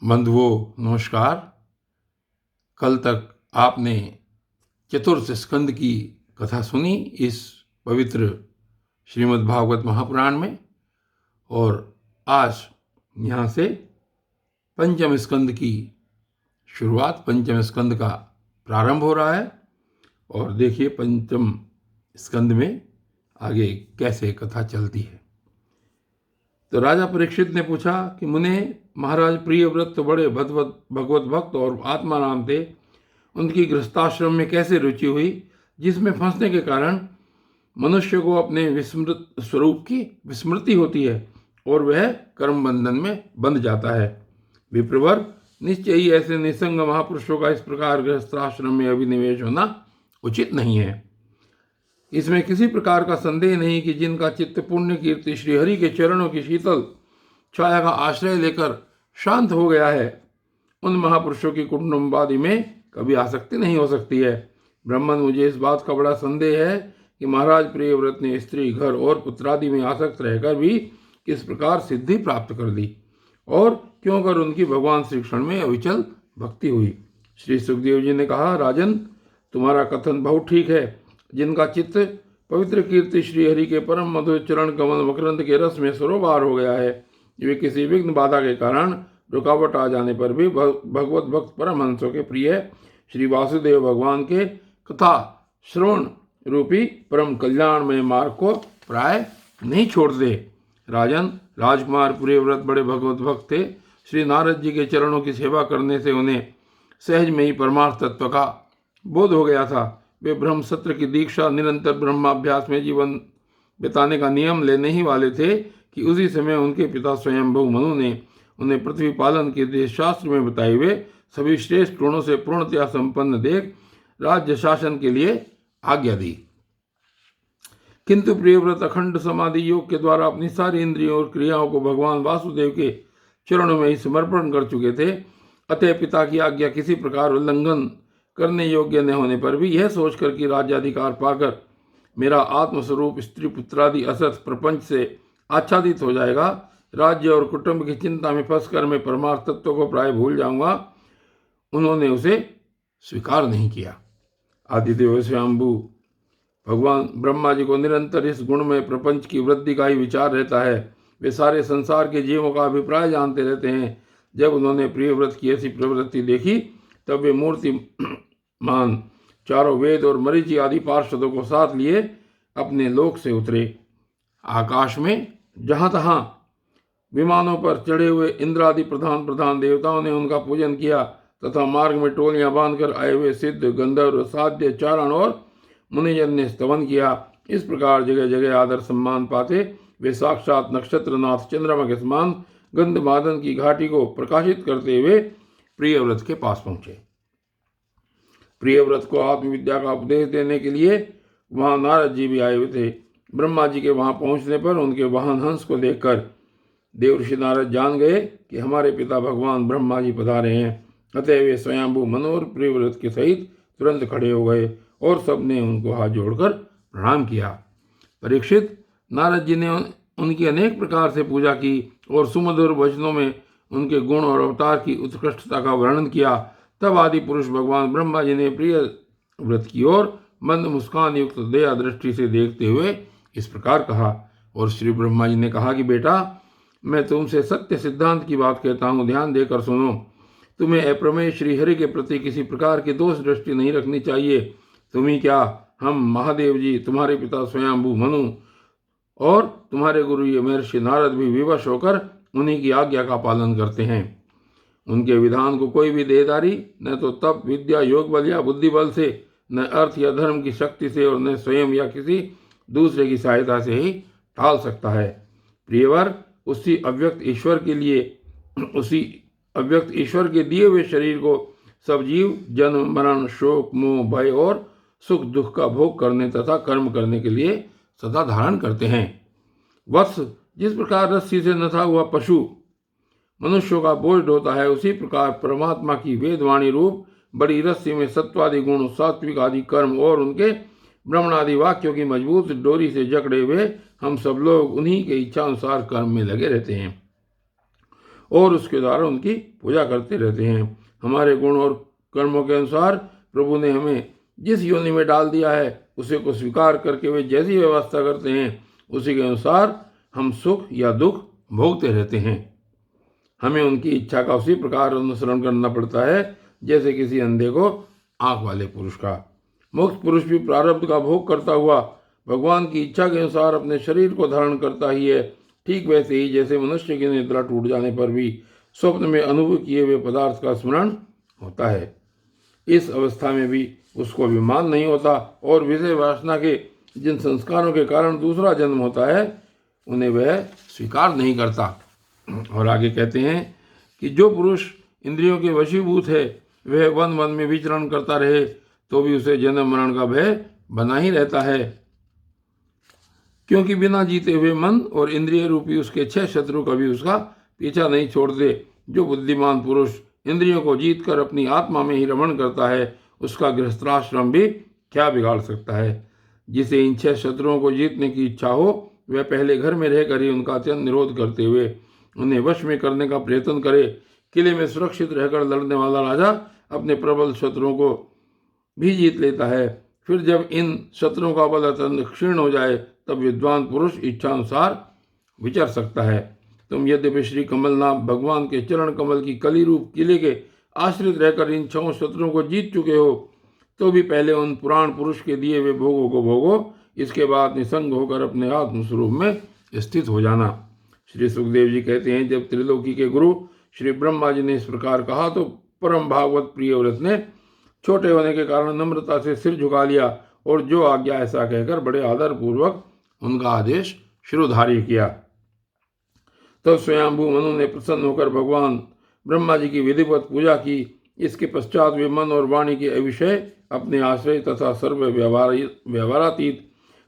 बंधुओं नमस्कार। कल तक आपने चतुर्थ स्कंद की कथा सुनी इस पवित्र श्रीमद् भागवत महापुराण में, और आज यहाँ से पंचम स्कंद की शुरुआत, पंचम स्कंद का प्रारंभ हो रहा है। और देखिए पंचम स्कंद में आगे कैसे कथा चलती है। तो राजा परीक्षित ने पूछा कि मुने, महाराज प्रियव्रत तो बड़े भगवत भक्त और आत्मा राम थे, उनकी गृहस्थाश्रम में कैसे रुचि हुई जिसमें फंसने के कारण मनुष्य को अपने विस्मृत स्वरूप की विस्मृति होती है और वह कर्म बंधन में बंध जाता है। विप्रवर, निश्चय ही ऐसे निसंग महापुरुषों का इस प्रकार गृहस्थाश्रम में अभिनिवेश होना उचित नहीं है। इसमें किसी प्रकार का संदेह नहीं कि जिनका चित्त पुण्य कीर्ति श्रीहरि के चरणों की शीतल छाया का आश्रय लेकर शांत हो गया है, उन महापुरुषों की कुटुंबादि में कभी आसक्ति नहीं हो सकती है। ब्राह्मण, मुझे इस बात का बड़ा संदेह है कि महाराज प्रियव्रत ने स्त्री, घर और पुत्रादि में आसक्त रहकर भी किस प्रकार सिद्धि प्राप्त कर ली और क्यों कर उनकी भगवान श्री कृष्ण में अविचल भक्ति हुई। श्री सुखदेव जी ने कहा, राजन, तुम्हारा कथन बहुत ठीक है। जिनका चित्त पवित्र कीर्ति श्रीहरि के परम मधुर चरण कमल मकरंद के रस में सरोबार हो गया है, वे किसी विघ्न बाधा के कारण रुकावट आ जाने पर भी भगवत भक्त परमहंसों के प्रिय श्री वासुदेव भगवान के कथा श्रवण रूपी परम कल्याणमय मार्ग को प्राय नहीं छोड़ते। राजन, राजकुमार प्रियव्रत बड़े भगवत भक्त थे। श्री नारद जी के चरणों की सेवा करने से उन्हें सहज में ही परमार्थ तत्व का बोध हो गया था। वे ब्रह्म सत्र की दीक्षा, निरंतर ब्रह्माभ्यास में जीवन बिताने का नियम लेने ही वाले थे कि उसी समय उनके पिता स्वयंभू मनु ने उन्हें पृथ्वी पालन के देश शास्त्र में बताए हुए सभी श्रेष्ठ गुणों से पूर्णतया संपन्न देख राज्य शासन के लिए आज्ञा दी। किंतु प्रियव्रत अखंड समाधि योग के द्वारा अपनी सारी इंद्रियों और क्रियाओं को भगवान वासुदेव के चरणों में ही समर्पण कर चुके थे। अतः पिता की आज्ञा किसी प्रकार उल्लंघन करने योग्य न होने पर भी यह सोचकर कि राज्याधिकार पाकर मेरा आत्मस्वरूप स्त्री पुत्रादि असत प्रपंच से आच्छादित हो जाएगा, राज्य और कुटुंब की चिंता में फंसकर मैं परमार्थ तत्व को प्राय भूल जाऊंगा, उन्होंने उसे स्वीकार नहीं किया। आदिदेव स्वयंभू भगवान ब्रह्मा जी को निरंतर इस गुण में प्रपंच की वृद्धि का ही विचार रहता है। वे सारे संसार के जीवों का अभिप्राय जानते रहते हैं। जब उन्होंने प्रियव्रत की ऐसी प्रवृत्ति देखी तब वे मूर्तिमान चारों वेद और मरीचि आदि पार्षदों को साथ लिए अपने लोक से उतरे। आकाश में जहाँ तहाँ विमानों पर चढ़े हुए इंद्रादि प्रधान देवताओं ने उनका पूजन किया तथा मार्ग में टोलियां बांधकर आए हुए सिद्ध, गंधर्व, साध्य, चारण और मुनिजन ने स्तवन किया। इस प्रकार जगह जगह आदर सम्मान पाते वे साक्षात नक्षत्रनाथ चंद्रमा के समान गंधमादन की घाटी को प्रकाशित करते हुए प्रियव्रत के पास पहुंचे। प्रियव्रत को आत्मविद्या का उपदेश देने के लिए वहां नारद जी भी आए हुए थे। ब्रह्मा जी के वहां पहुंचने पर उनके वाहन हंस को देखकर देवर्षि नारद जान गए कि हमारे पिता भगवान ब्रह्मा जी पधारे हैं। अतः वे स्वयंभू मनोहर प्रियव्रत के सहित तुरंत खड़े हो गए और सबने उनको हाथ जोड़कर प्रणाम किया। परीक्षित, नारद जी ने उनकी अनेक प्रकार से पूजा की और सुमधुर वचनों में उनके गुण और अवतार की उत्कृष्टता का वर्णन किया। तब आदि पुरुष भगवान ब्रह्मा जी ने प्रियव्रत की ओर मंद मुस्कान युक्त दया दृष्टि से देखते हुए इस प्रकार कहा। और श्री ब्रह्मा जी ने कहा कि बेटा, मैं तुमसे सत्य सिद्धांत की बात कहता हूँ, ध्यान देकर सुनो। तुम्हें अप्रमेय श्रीहरि के प्रति किसी प्रकार की दोष दृष्टि नहीं रखनी चाहिए। तुम ही क्या, हम महादेव जी, तुम्हारे पिता स्वयंभू मनु और तुम्हारे गुरु महर्षि नारद भी विवश होकर उन्हीं की आज्ञा का पालन करते हैं। उनके विधान को कोई भी देहधारी न तो तप, विद्या, योग बल या बुद्धि बल से, न अर्थ या धर्म की शक्ति से और न स्वयं या किसी दूसरे की सहायता से ही टाल सकता है। प्रियवर, उसी अव्यक्त ईश्वर के दिए हुए शरीर को सब जीव जन्म, मरण, शोक, मोह, भय और सुख दुख का भोग करने तथा कर्म करने के लिए सदा धारण करते हैं। वत्स, जिस प्रकार रस्सी से नथा हुआ पशु मनुष्यों का बोझ ढोता है, उसी प्रकार परमात्मा की वेदवाणी रूप बड़ी रस्सी में सत्वादि गुण, सात्विक आदि कर्म और उनके ब्रह्मणादि वाक्यों की मजबूत डोरी से जकड़े हुए हम सब लोग उन्हीं के इच्छा अनुसार कर्म में लगे रहते हैं। और उसके द्वारा उनकी पूजा करते रहते हैं। हमारे गुण और कर्मों के अनुसार प्रभु ने हमें जिस योनि में डाल दिया है उसे को स्वीकार करके वे जैसी व्यवस्था करते हैं उसी के अनुसार हम सुख या दुख भोगते रहते हैं। हमें उनकी इच्छा का उसी प्रकार अनुसरण करना पड़ता है जैसे किसी अंधे को आंख वाले पुरुष का। मुक्त पुरुष भी प्रारब्ध का भोग करता हुआ भगवान की इच्छा के अनुसार अपने शरीर को धारण करता ही है। ठीक वैसे ही जैसे मनुष्य की निद्रा टूट जाने पर भी स्वप्न में अनुभव किए हुए पदार्थ का स्मरण होता है, इस अवस्था में भी उसको अभिमान नहीं होता और विषय वासना के जिन संस्कारों के कारण दूसरा जन्म होता है उन्हें वह स्वीकार नहीं करता। और आगे कहते हैं कि जो पुरुष इंद्रियों के वशीभूत है वह वन वन में विचरण करता रहे तो भी उसे जन्म मरण का भय बना ही रहता है, क्योंकि बिना जीते हुए मन और इंद्रिय रूपी उसके 6 शत्रु कभी उसका पीछा नहीं छोड़ते। जो बुद्धिमान पुरुष इंद्रियों को जीतकर अपनी आत्मा में ही रमण करता है उसका गृहस्थाश्रम भी क्या बिगाड़ सकता है। जिसे इन 6 शत्रुओं को जीतने की इच्छा हो वह पहले घर में रहकर ही उनका अत्यंत निरोध करते हुए उन्हें वश में करने का प्रयत्न करे। किले में सुरक्षित रहकर लड़ने वाला राजा अपने प्रबल शत्रुओं को भी जीत लेता है। फिर जब इन शत्रुओं का बल अत्यंत क्षीण हो जाए तब विद्वान पुरुष इच्छानुसार विचर सकता है। तुम यद्यपि श्री कमलनाथ भगवान के चरण कमल की कली रूप किले के आश्रित रहकर इन 6 शत्रुओं को जीत चुके हो तो भी पहले उन पुराण पुरुष के दिए हुए भोगों को भोगो, इसके बाद निसंग होकर अपने आत्मस्वरूप में स्थित हो जाना। श्री सुखदेव जी कहते हैं, जब त्रिलोकी के गुरु श्री ब्रह्मा जी ने इस प्रकार कहा तो परम भागवत प्रियव्रत ने छोटे होने के कारण नम्रता से सिर झुका लिया और जो आज्ञा ऐसा कहकर बड़े आदर पूर्वक उनका आदेश शिरोधार्य किया। तब स्वयंभू मनु ने प्रसन्न होकर भगवान ब्रह्मा जी की विधिवत पूजा की। इसके पश्चात वे मन और वाणी के विषय अपने आश्रय तथा सर्व व्यवहारातीत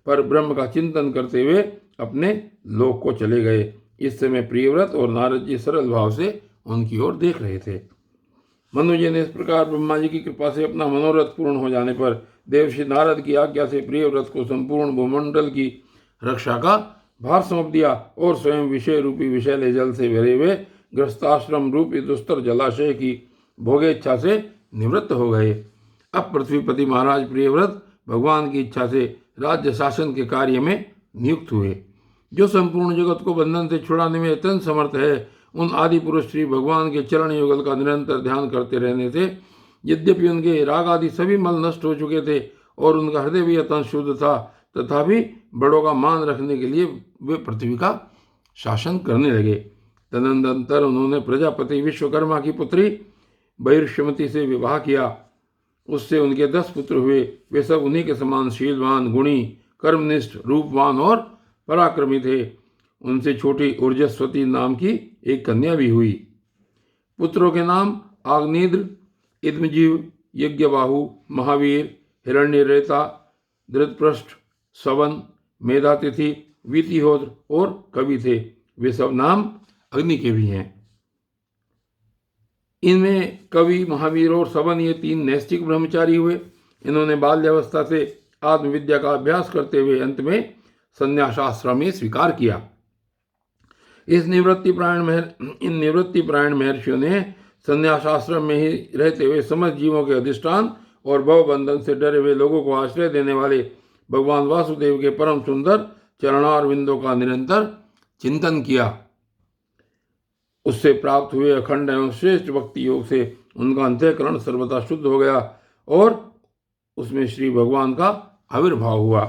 पर ब्रह्म का चिंतन करते हुए अपने लोक को चले गए। इस समय प्रियव्रत और नारद जी सरल भाव से उनकी ओर देख रहे थे। मनु जी ने इस प्रकार ब्रह्मा जी की कृपा से अपना मनोरथ पूर्ण हो जाने पर देवश्री नारद की आज्ञा से प्रियव्रत को संपूर्ण भूमंडल की रक्षा का भार सौंप दिया और स्वयं विषय रूपी विषैले जल से भरे हुए गृहस्थाश्रम रूपी दुस्तर जलाशय की भोगेच्छा से निवृत्त हो गए। अब पृथ्वीपति महाराज प्रियव्रत भगवान की इच्छा से राज्य शासन के कार्य में नियुक्त हुए। जो संपूर्ण जगत को बंधन से छुड़ाने में अत्यंत समर्थ है, उन आदि पुरुष श्री भगवान के चरण युगल का निरंतर ध्यान करते रहने से यद्यपि उनके राग आदि सभी मल नष्ट हो चुके थे और उनका हृदय भी अत्यंत शुद्ध था, तथापि बड़ों का मान रखने के लिए वे पृथ्वी का शासन करने लगे। तदनंतर उन्होंने प्रजापति विश्वकर्मा की पुत्री बहिर्ष्यमति से विवाह किया। उससे उनके 10 पुत्र हुए। वे सब उन्हीं के समान शीलवान, गुणी, कर्मनिष्ठ, रूपवान और पराक्रमी थे। उनसे छोटी ऊर्जस्वती नाम की एक कन्या भी हुई। पुत्रों के नाम आग्नेद्र, इद्मजीव, यज्ञबाहु, महावीर, हिरण्यरेता, धृतपृष्ठ, सवन, मेधातिथि, वीतिहोत्र और कवि थे। वे सब नाम अग्नि के भी हैं। इनमें कवि, महावीर और सवन ये 3 नैष्ठिक ब्रह्मचारी हुए। इन्होंने बाल्यावस्था से आत्मविद्या का अभ्यास करते हुए अंत में संन्यासाश्रम में स्वीकार किया। इन निवृत्ति प्रायण महर्षियों ने संन्यासाश्रम में ही रहते हुए समस्त जीवों के अधिष्ठान और भवबंधन से डरे हुए लोगों को आश्रय देने वाले भगवान वासुदेव के परम सुंदर चरणारविंदों का निरंतर चिंतन किया। उससे प्राप्त हुए अखंड एवं श्रेष्ठ भक्ति योग से उनका अंतःकरण सर्वथा शुद्ध हो गया और उसमें श्री भगवान का आविर्भाव हुआ।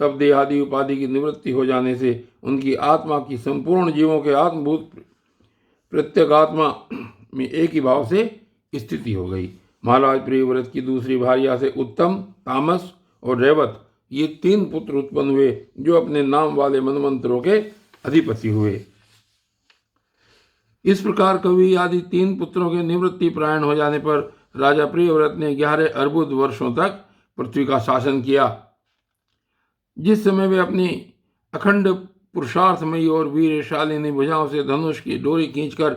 तब देहादि उपाधि की निवृत्ति हो जाने से उनकी आत्मा की संपूर्ण जीवों के आत्मभूत प्रत्येक आत्मा में एक ही भाव से स्थिति हो गई। महाराज प्रियव्रत की दूसरी भार्या से उत्तम, तामस और रेवत ये 3 पुत्र उत्पन्न हुए जो अपने नाम वाले मनमंत्रों के अधिपति हुए। इस प्रकार कवि आदि 3 पुत्रों के निवृत्ति प्रायण हो जाने पर राजा प्रियव्रत ने 11 अर्बुद वर्षों तक पृथ्वी का शासन किया। जिस समय वे अपनी अखंड पुरुषार्थमयी और वीरशालिनी भुजाओं से धनुष की डोरी खींचकर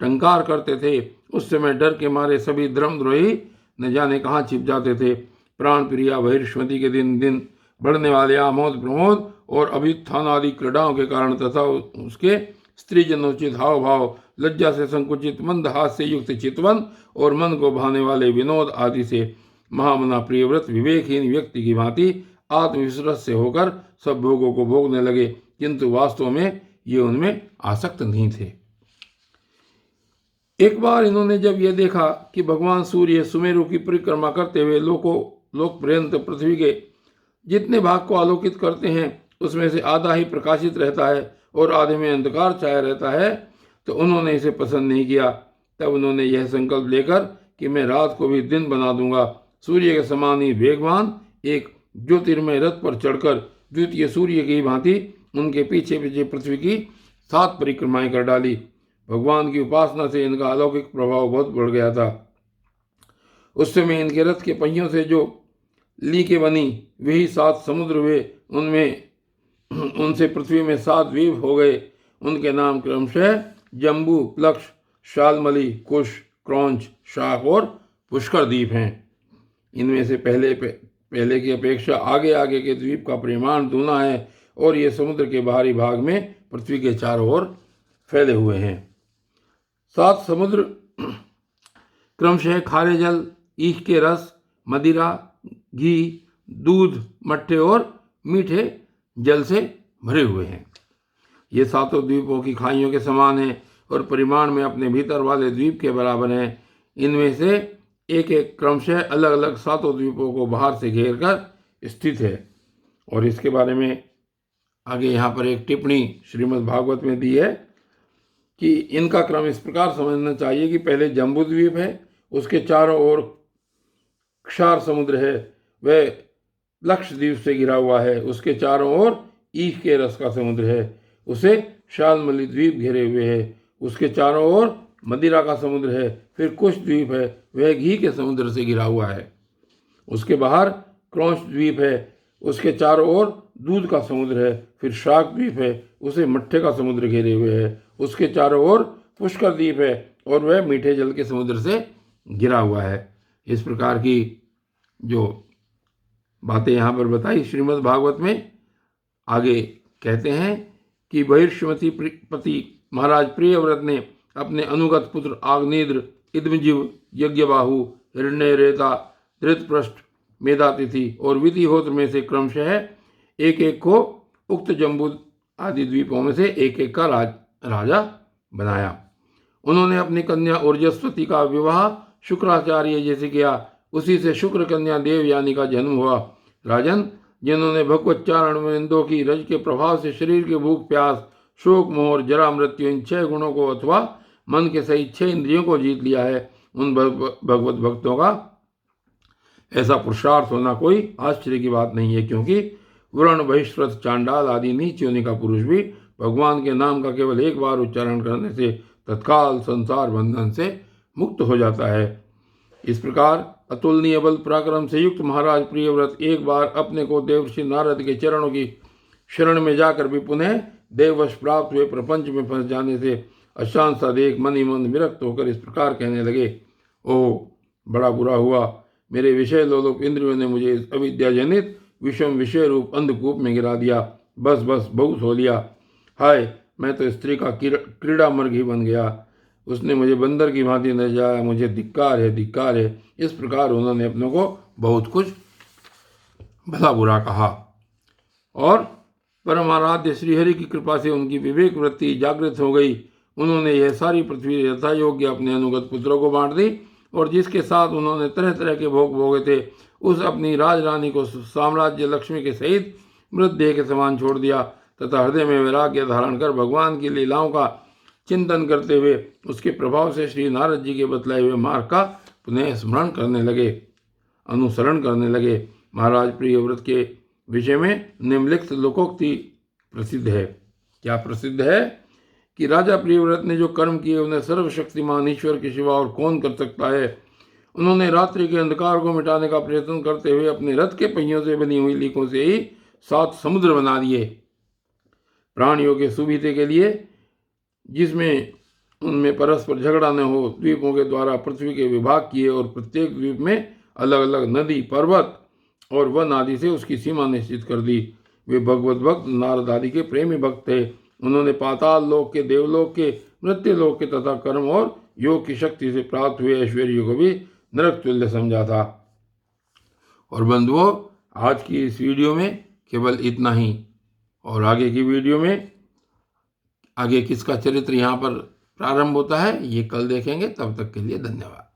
टंकार करते थे, उस समय डर के मारे सभी धर्मद्रोही न जाने कहाँ छिप जाते थे। प्राण प्रिया बहिर्ष्मति के दिन दिन बढ़ने वाले आमोद प्रमोद और अभ्युत्थान आदि क्रीड़ाओं के कारण तथा उसके स्त्री जनोचित हाव भाव, लज्जा से संकुचित मंद हाथ से युक्त चितवन और मन को भाने वाले विनोद आदि से महामना प्रियव्रत विवेकहीन व्यक्ति की भांति आत्मविश्वास से होकर सब भोगों को भोगने लगे, किंतु वास्तव में ये उनमें आसक्त नहीं थे। एक बार इन्होंने जब यह देखा कि भगवान सूर्य सुमेरु की परिक्रमा करते हुए लोक पर्यंत पृथ्वी के जितने भाग को आलोकित करते हैं उसमें से आधा ही प्रकाशित रहता है और आधे में अंधकार छाया रहता है, तो उन्होंने इसे पसंद नहीं किया। तब उन्होंने यह संकल्प लेकर कि मैं रात को भी दिन बना दूंगा, सूर्य के समान ही वेगवान एक ज्योतिर्मय रथ पर चढ़कर द्वितीय सूर्य की भांति उनके पीछे पीछे पृथ्वी की 7 परिक्रमाएं कर डाली। भगवान की उपासना से इनका अलौकिक प्रभाव बहुत बढ़ गया था। उस समय इनके रथ के पहियों से जो लीके बनी वही 7 समुद्र हुए, उनसे पृथ्वी में 7 द्वीप हो गए। उनके नाम क्रमशः जम्बू, प्लक्ष, शालमली, कुश, क्रौंच, शाक और पुष्कर द्वीप हैं। इनमें से पहले की अपेक्षा आगे आगे के द्वीप का परिमाण दूना है और ये समुद्र के बाहरी भाग में पृथ्वी के चारों ओर फैले हुए हैं। 7 समुद्र क्रमशः खारे जल, ईख के रस, मदिरा, घी, दूध, मट्ठे और मीठे जल से भरे हुए हैं। ये 7 द्वीपों की खाइयों के समान हैं और परिमाण में अपने भीतर वाले द्वीप के बराबर हैं। इनमें से एक एक क्रमशः अलग अलग 7 द्वीपों को बाहर से घेर कर स्थित है। और इसके बारे में आगे यहाँ पर एक टिप्पणी श्रीमद् भागवत में दी है कि इनका क्रम इस प्रकार समझना चाहिए कि पहले जम्बू द्वीप है, उसके चारों ओर क्षार समुद्र है, वह लक्षद्वीप से घिरा हुआ है, उसके चारों ओर ईख के रस का समुद्र है, उसे शालमली द्वीप घेरे हुए है, उसके चारों ओर मदिरा का समुद्र है, फिर कुश द्वीप है, वह घी के समुद्र से घिरा हुआ है, उसके बाहर क्रौंच द्वीप है, उसके चारों ओर दूध का समुद्र है, फिर शाक द्वीप है, उसे मट्ठे का समुद्र घेरे हुए है, उसके चारों ओर पुष्कर द्वीप है और वह मीठे जल के समुद्र से घिरा हुआ है। इस प्रकार की जो बातें यहाँ पर बताई श्रीमद् भागवत में, आगे कहते हैं कि बहिर्ष्मति पति महाराज प्रियव्रत ने अपने अनुगत पुत्र आग्नेद्र, इद्मजीव, यज्ञबाहु, हिरण्यरेता, धृतपृष्ठ, मेधातिथि और विधिहोत्र में से क्रमशः एक एक को उक्त जम्बू आदि द्वीपों में से एक एक का राजा बनाया। उन्होंने अपनी कन्या ऊर्जस्वती का विवाह शुक्राचार्य जैसे किया, उसी से शुक्र कन्या देवयानी का जन्म हुआ। राजन, जिन्होंने भगवच्चारण में इंद्रों की रज के प्रभाव से शरीर के भूख प्यास, शोक, मोह और जरा मृत्यु इन 6 गुणों को अथवा मन के सहित 6 इंद्रियों को जीत लिया है, उन भगवत भक्तों का ऐसा पुरुषार्थ होना कोई आश्चर्य की बात नहीं है, क्योंकि वर्ण, बहिष्कृत, चांडाल आदि नीच योनि का पुरुष भी भगवान के नाम का केवल एक बार उच्चारण करने से तत्काल संसार बंधन से मुक्त हो जाता है। इस प्रकार अतुलनीय बल पराक्रम से युक्त महाराज प्रियव्रत एक बार अपने को देवर्षि नारद के चरणों की शरण में जाकर भी पुनः देववश प्राप्त हुए प्रपंच में फंस जाने से अशांत सा देख मन ही मन विरक्त होकर इस प्रकार कहने लगे, ओह बड़ा बुरा हुआ, मेरे विषय लोलुप इंद्रियों ने मुझे इस अविद्याजनित विषम विषय रूप अंधकूप में गिरा दिया। बस बहुत हो लिया। हाय, मैं तो स्त्री का क्रीड़ा मर्ग ही बन गया। उसने मुझे बंदर की भांति न जाया, मुझे धिक्कार है, धिक्कार है। इस प्रकार उन्होंने अपने को बहुत कुछ भला बुरा कहा और परमाराध्य श्रीहरि की कृपा से उनकी विवेक वृत्ति जागृत हो गई। उन्होंने यह सारी पृथ्वी यथा योग्य अपने अनुगत पुत्रों को बांट दी और जिसके साथ उन्होंने तरह तरह के भोग भोगे थे उस अपनी राजरानी को साम्राज्य लक्ष्मी के सहित मृतदेह के समान छोड़ दिया तथा हृदय में वैराग्य धारण कर भगवान की लीलाओं का चिंतन करते हुए उसके प्रभाव से श्री नारद जी के बतलाए हुए मार्ग का पुनः स्मरण करने लगे, अनुसरण करने लगे। महाराज प्रियव्रत के विषय में निम्नलिखित लोकोक्ति प्रसिद्ध है। क्या प्रसिद्ध है कि राजा प्रियव्रत ने जो कर्म किए उन्हें सर्वशक्तिमान ईश्वर के सिवा और कौन कर सकता है। उन्होंने रात्रि के अंधकार को मिटाने का प्रयत्न करते हुए अपने रथ के पहियों से बनी हुई लीकों से ही 7 समुद्र बना दिए। प्राणियों के सुविधे के लिए, जिसमें उनमें परस्पर झगड़ा न हो, द्वीपों के द्वारा पृथ्वी के विभाग किए और प्रत्येक द्वीप में अलग अलग नदी, पर्वत और वन आदि से उसकी सीमा निश्चित कर दी। वे भगवत भक्त नारद आदि के प्रेमी भक्त थे उन्होंने पाताल लोक के, देवलोक के, मृत्यु लोक के तथा कर्म और योग की शक्ति से प्राप्त हुए ऐश्वर्य को भी नरक तुल्य समझा था। और बंधुओं, आज की इस वीडियो में केवल इतना ही, और आगे की वीडियो में आगे किसका चरित्र यहाँ पर प्रारंभ होता है ये कल देखेंगे। तब तक के लिए धन्यवाद।